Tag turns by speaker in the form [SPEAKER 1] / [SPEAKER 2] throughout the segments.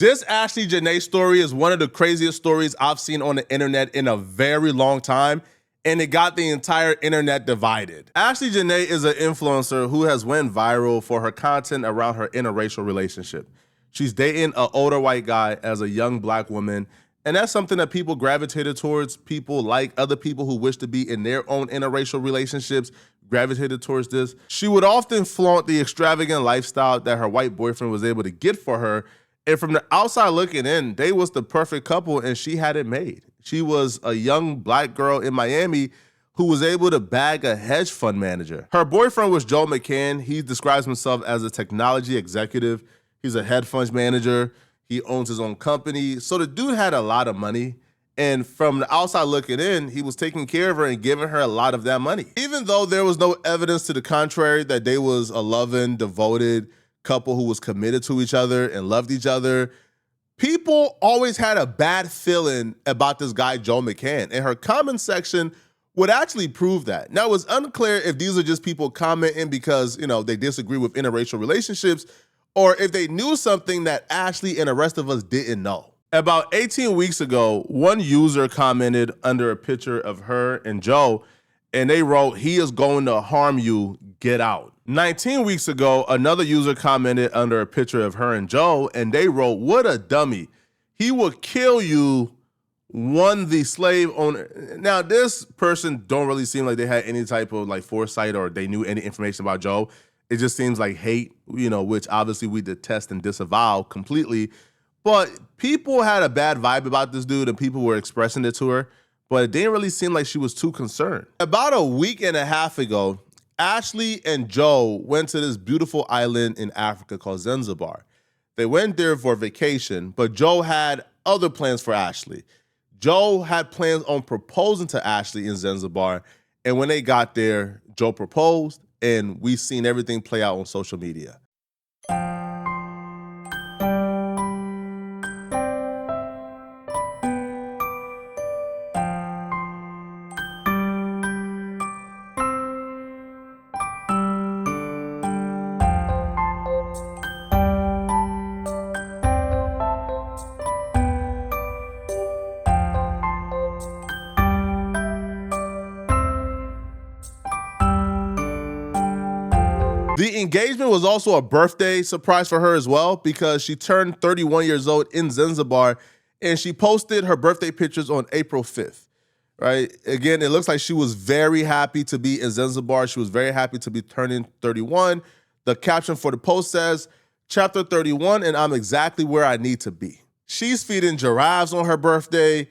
[SPEAKER 1] This Ashlee Jenae story is one of the craziest stories I've seen on the internet in a very long time, and it got the entire internet divided. Ashlee Jenae is an influencer who has went viral for her content around her interracial relationship. She's dating an older white guy as a young black woman, and that's something that people gravitated towards. People like other people who wish to be in their own interracial relationships gravitated towards this. She would often flaunt the extravagant lifestyle that her white boyfriend was able to get for her. And from the outside looking in, they was the perfect couple and she had it made. She was a young black girl in Miami who was able to bag a hedge fund manager. Her boyfriend was Joe McCann. He describes himself as a technology executive. He's a hedge fund manager. He owns his own company. So the dude had a lot of money. And from the outside looking in, he was taking care of her and giving her a lot of that money. Even though there was no evidence to the contrary that they was a loving, devoted couple who was committed to each other and loved each other, people always had a bad feeling about this guy, Joe McCann. And her comment section would actually prove that. Now, it was unclear if these are just people commenting because, they disagree with interracial relationships, or if they knew something that Ashlee and the rest of us didn't know. About 18 weeks ago, one user commented under a picture of her and Joe, and they wrote, "He is going to harm you, get out." 19 weeks ago, another user commented under a picture of her and Joe, and they wrote, "What a dummy. He will kill you, one the slave owner." Now, this person don't really seem like they had any type of foresight or they knew any information about Joe. It just seems like hate, which obviously we detest and disavow completely. But people had a bad vibe about this dude and people were expressing it to her, but it didn't really seem like she was too concerned. About a week and a half ago, Ashlee and Joe went to this beautiful island in Africa called Zanzibar. They went there for vacation, but Joe had other plans for Ashlee. Joe had plans on proposing to Ashlee in Zanzibar, and when they got there, Joe proposed, and we've seen everything play out on social media. The engagement was also a birthday surprise for her as well because she turned 31 years old in Zanzibar and she posted her birthday pictures on April 5th, right? Again, it looks like she was very happy to be in Zanzibar. She was very happy to be turning 31. The caption for the post says, "Chapter 31, and I'm exactly where I need to be." She's feeding giraffes on her birthday.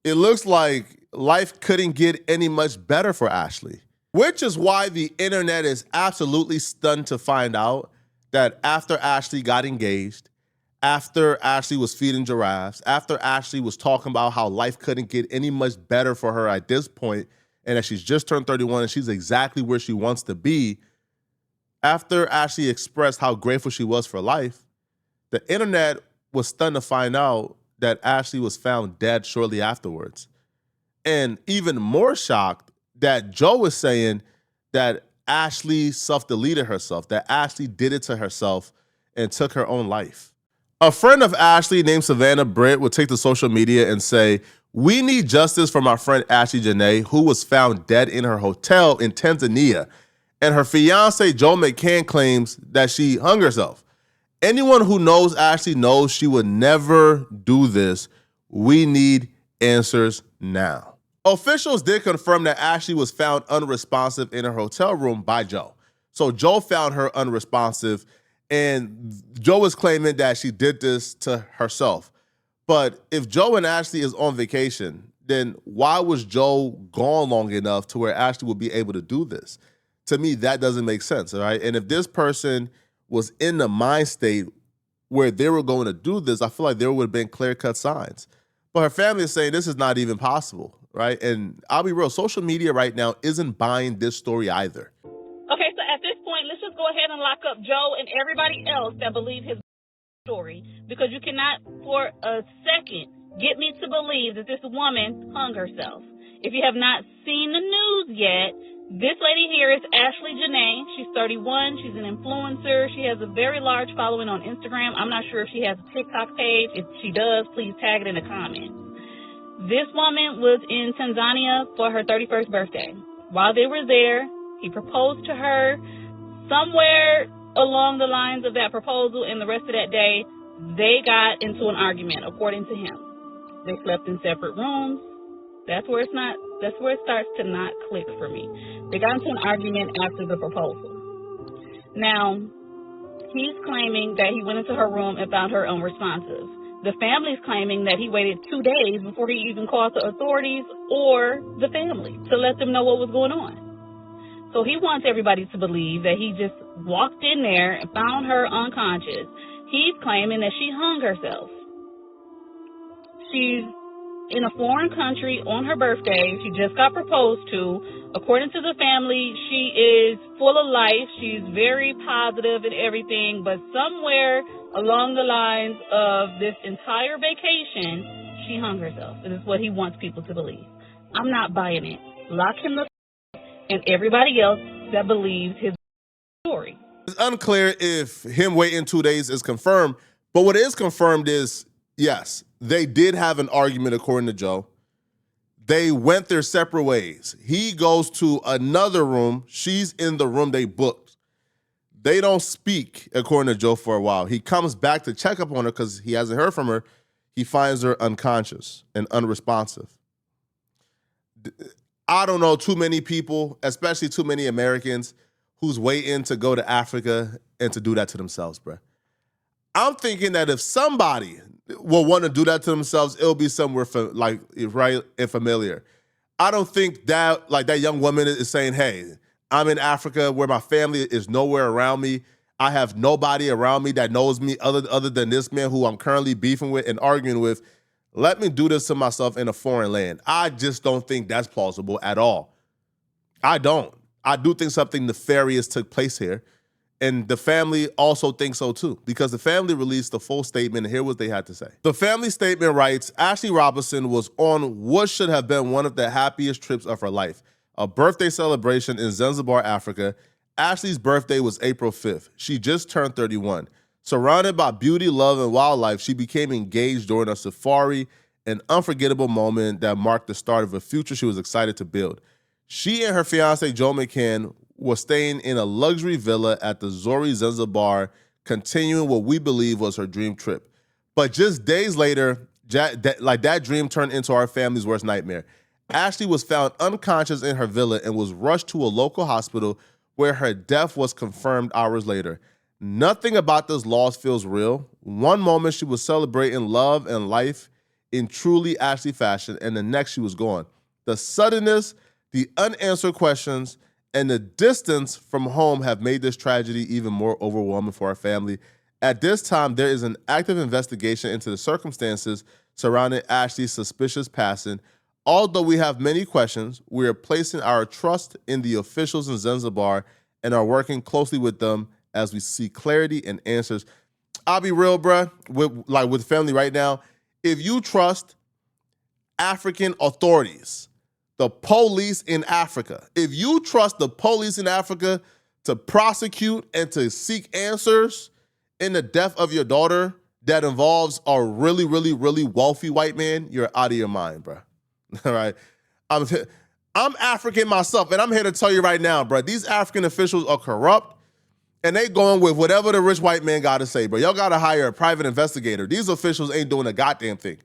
[SPEAKER 1] It looks like life couldn't get any much better for Ashlee. Which is why the internet is absolutely stunned to find out that after Ashlee got engaged, after Ashlee was feeding giraffes, after Ashlee was talking about how life couldn't get any much better for her at this point, and that she's just turned 31 and she's exactly where she wants to be, after Ashlee expressed how grateful she was for life, the internet was stunned to find out that Ashlee was found dead shortly afterwards. And even more shocked that Joe was saying that Ashlee self-deleted herself, that Ashlee did it to herself and took her own life. A friend of Ashlee named Savannah Britt would take to social media and say, "We need justice for my friend Ashlee Jenae, who was found dead in her hotel in Tanzania. And her fiance, Joe McCann, claims that she hung herself. Anyone who knows Ashlee knows she would never do this. We need answers now." Officials did confirm that Ashlee was found unresponsive in her hotel room by Joe. So Joe found her unresponsive, and Joe is claiming that she did this to herself. But if Joe and Ashlee is on vacation, then why was Joe gone long enough to where Ashlee would be able to do this? To me, that doesn't make sense, all right? And if this person was in the mind state where they were going to do this, I feel like there would have been clear-cut signs. But her family is saying this is not even possible, right? And I'll be real, social media right now isn't buying this story either.
[SPEAKER 2] Okay, so at this point, let's just go ahead and lock up Joe and everybody else that believe his story, because you cannot for a second get me to believe that this woman hung herself. If you have not seen the news yet, This lady here is Ashlee Jenae. She's 31. She's an influencer. She has a very large following on Instagram. I'm not sure if she has a TikTok page. If she does, please tag it in the comments. This woman was in Tanzania for her 31st birthday. While they were there, he proposed to her. Somewhere along the lines of that proposal and the rest of that day, they got into an argument, according to him. They slept in separate rooms. That's where it starts to not click for me. They got into an argument after the proposal. Now, he's claiming that he went into her room and found her unresponsive. The family's claiming that he waited 2 days before he even called the authorities or the family to let them know what was going on. So he wants everybody to believe that he just walked in there and found her unconscious. He's claiming that she hung herself. She's in a foreign country on her birthday. She just got proposed to. According to the family, she is full of life. She's very positive and everything, but somewhere along the lines of this entire vacation, she hung herself. This is what he wants people to believe. I'm not buying it. Lock him the and everybody else that believes his story.
[SPEAKER 1] It's unclear if him waiting 2 days is confirmed, but what is confirmed is, yes, they did have an argument according to Joe. They went their separate ways. He goes to another room. She's in the room they booked. They don't speak, according to Joe, for a while. He comes back to check up on her because he hasn't heard from her. He finds her unconscious and unresponsive. I don't know too many people, especially too many Americans, who's waiting to go to Africa and to do that to themselves, bro. I'm thinking that if somebody will want to do that to themselves, it'll be somewhere right and familiar. I don't think that that young woman is saying, hey, I'm in Africa where my family is nowhere around me. I have nobody around me that knows me other than this man who I'm currently beefing with and arguing with. Let me do this to myself in a foreign land. I just don't think that's plausible at all. I don't. I do think something nefarious took place here. And the family also thinks so too, because the family released the full statement, and here what they had to say. The family statement writes, Ashlee Robinson was on what should have been one of the happiest trips of her life, a birthday celebration in Zanzibar, Africa. Ashlee's birthday was April 5th. She just turned 31. Surrounded by beauty, love, and wildlife, she became engaged during a safari, an unforgettable moment that marked the start of a future she was excited to build. She and her fiancé, Joe McCann, were staying in a luxury villa at the Zori Zanzibar, continuing what we believe was her dream trip. But just days later, that dream turned into our family's worst nightmare. Ashlee was found unconscious in her villa and was rushed to a local hospital where her death was confirmed hours later. Nothing about this loss feels real. One moment she was celebrating love and life in truly Ashlee fashion, and the next she was gone. The suddenness, the unanswered questions, and the distance from home have made this tragedy even more overwhelming for our family. At this time, there is an active investigation into the circumstances surrounding Ashlee's suspicious passing. Although we have many questions, we are placing our trust in the officials in Zanzibar and are working closely with them as we seek clarity and answers. I'll be real, bruh, with family right now. If you trust African authorities, the police in Africa, if you trust the police in Africa to prosecute and to seek answers in the death of your daughter that involves a really, really, really wealthy white man, you're out of your mind, bruh. All right? I'm African myself, and I'm here to tell you right now, bruh, these African officials are corrupt, and they going with whatever the rich white man got to say, bro. Y'all got to hire a private investigator. These officials ain't doing a goddamn thing.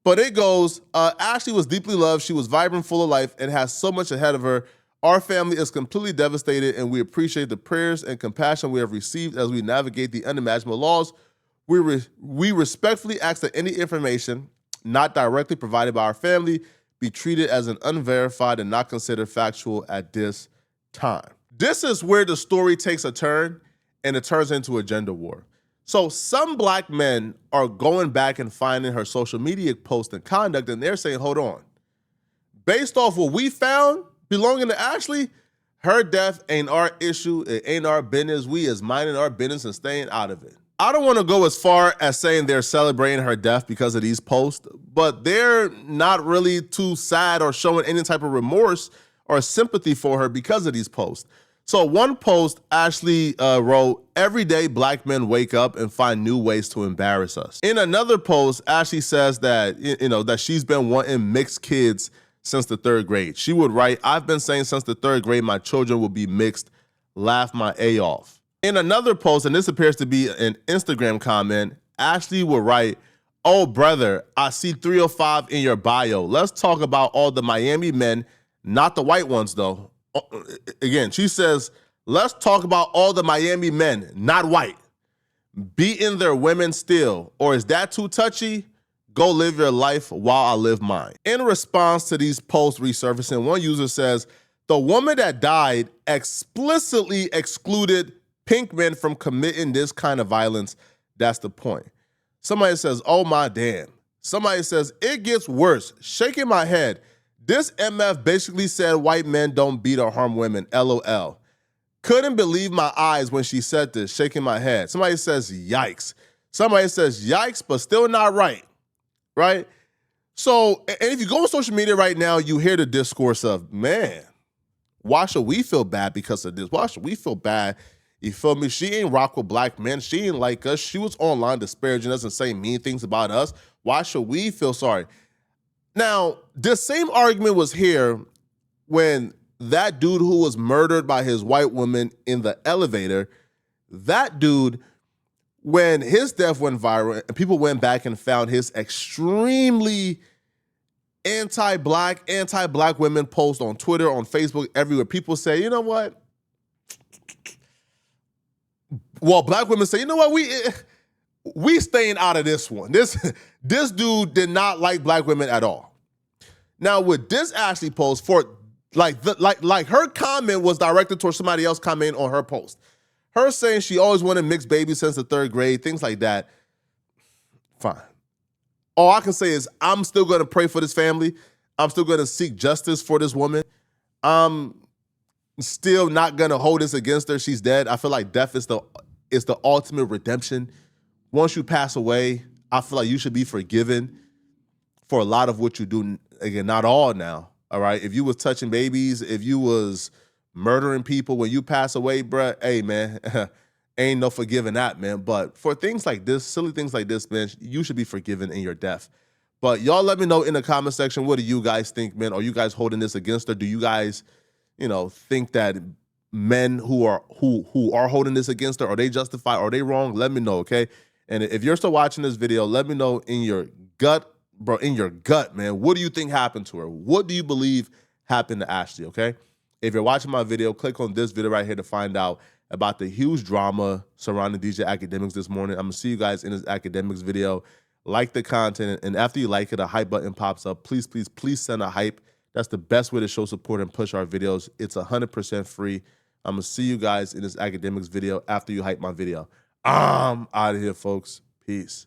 [SPEAKER 1] But it goes, Ashlee was deeply loved. She was vibrant, full of life, and has so much ahead of her. Our family is completely devastated, and we appreciate the prayers and compassion we have received as we navigate the unimaginable loss. We respectfully ask that any information not directly provided by our family be treated as an unverified and not considered factual at this time. This is where the story takes a turn, and it turns into a gender war. So some black men are going back and finding her social media posts and conduct, and they're saying, hold on. Based off what we found belonging to Ashlee, her death ain't our issue. It ain't our business. We is minding our business and staying out of it. I don't want to go as far as saying they're celebrating her death because of these posts, but they're not really too sad or showing any type of remorse or sympathy for her because of these posts. So one post, Ashlee wrote, "Every day black men wake up and find new ways to embarrass us." In another post, Ashlee says that, that she's been wanting mixed kids since the 3rd grade. She would write, "I've been saying since the 3rd grade my children will be mixed. Laugh my A off." In another post, and this appears to be an Instagram comment, Ashlee would write, "Oh brother, I see 305 in your bio. Let's talk about all the Miami men, not the white ones though." Again, she says, "Let's talk about all the Miami men, not white. Beating their women still. Or is that too touchy? Go live your life while I live mine." In response to these posts resurfacing, one user says, "The woman that died explicitly excluded pink men from committing this kind of violence. That's the point." Somebody says, "Oh my damn." Somebody says, "It gets worse. Shaking my head. This MF basically said white men don't beat or harm women. LOL. Couldn't believe my eyes when she said this. Shaking my head." Somebody says, "Yikes." Somebody says, "Yikes, but still not right." Right? So, and if you go on social media right now, you hear the discourse of, man, why should we feel bad because of this? Why should we feel bad? You feel me? She ain't rock with black men. She ain't like us. She was online disparaging us and saying mean things about us. Why should we feel sorry? Now, this same argument was here when that dude who was murdered by his white woman in the elevator, that dude, when his death went viral and people went back and found his extremely anti-black women posts on Twitter, on Facebook, everywhere, people say, you know what? Well, black women say, you know what? We staying out of this one. This dude did not like black women at all. Now, with this Ashlee post, for like her comment was directed towards somebody else commenting on her post. Her saying she always wanted mixed babies since the 3rd grade, things like that. Fine. All I can say is I'm still going to pray for this family. I'm still going to seek justice for this woman. I'm still not going to hold this against her. She's dead. I feel like death is the ultimate redemption. Once you pass away, I feel like you should be forgiven for a lot of what you do. Again, not all now, all right? If you was touching babies, if you was murdering people when you pass away, bruh, hey, man, ain't no forgiving that, man. But for things like this, silly things like this, man, you should be forgiven in your death. But y'all let me know in the comment section, what do you guys think, man? Are you guys holding this against her? Do you guys, think that men who are holding this against her, are they justified? Are they wrong? Let me know, okay? And if you're still watching this video, let me know in your gut, bro, man, what do you think happened to her? What do you believe happened to Ashlee, okay? If you're watching my video, click on this video right here to find out about the huge drama surrounding DJ Academics this morning. I'm going to see you guys in this Academics video. Like the content, and after you like it, a hype button pops up. Please, please, please send a hype. That's the best way to show support and push our videos. It's 100% free. I'm going to see you guys in this Academics video after you hype my video. I'm out of here, folks. Peace.